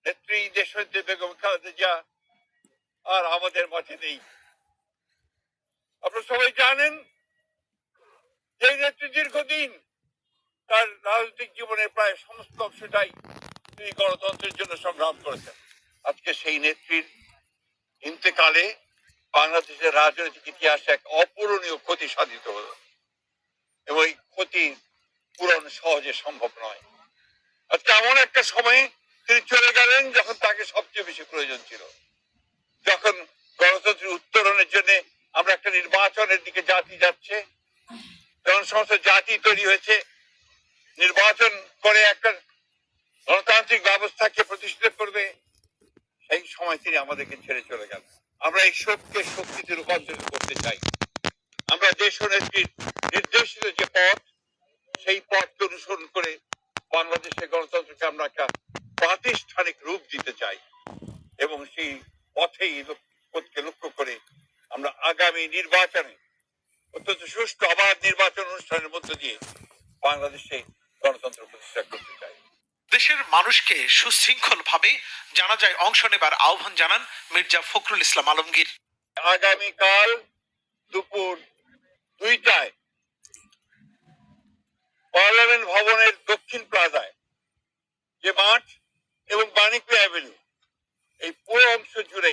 নেত্রী দেশনেত্রী বেগম খালেদা জিয়া আর আমাদের মাঝে নেই। আপনারা সবাই জানেন যে নেত্রী দীর্ঘদিন তার রাজনৈতিক জীবনের প্রায় সমস্ত অংশটাই তিনি গণতন্ত্রের জন্য সংগ্রাম করেছেন। আজকে সেই নেত্রীর ইন্তেকালে বাংলাদেশের রাজনৈতিক ইতিহাসে এক অপূরণীয় ক্ষতি সাধিত হল এবং এই ক্ষতি পূরণ সহজে সম্ভব নয়। আজকে এমন একটা সময়ে তিনি চলে গেলেন যখন তাকে সবচেয়ে বেশি প্রয়োজন ছিল, যখন গণতন্ত্রের উত্তরণের জন্য আমরা একটা নির্বাচনের দিকে জাতি যাচ্ছে, যখন সমস্ত জাতি তৈরি হয়েছে নির্বাচন করে একটা গণতান্ত্রিক ব্যবস্থাকে প্রতিষ্ঠিত করবে, সেই সময় তিনি আমাদেরকে ছেড়ে চলে গেলেন। আমরা এই শোককে শক্তিতে রূপান্তরিত করতে চাই। আমরা দেশ নেত্রীর নির্দেশিত যে পথ, সেই পথকে অনুসরণ করে বাংলাদেশের গণতন্ত্রকে আমরা একটা প্রাতিষ্ঠানিক রূপ দিতে চাই এবং সেই পথেই পথকে লক্ষ্য করে আমরা আগামী নির্বাচনে অত্যন্ত সুষ্ঠু অবাধ নির্বাচন অনুষ্ঠানের মধ্য দিয়ে বাংলাদেশে গণতন্ত্র প্রতিষ্ঠা করতে চাই। দেশের মানুষকে সুশৃঙ্খল ভাবে জানাজায় অংশ নেবার আহ্বান জানান মির্জা ফখরুল ইসলাম আলমগীর। আগামীকাল দুপুর 2টায় পার্লামেন্ট ভবনের দক্ষিণ প্লাজায় যে মাঠ এবং বাণিজ্য অ্যাভিনিউ, এই পুরো অংশ জুড়ে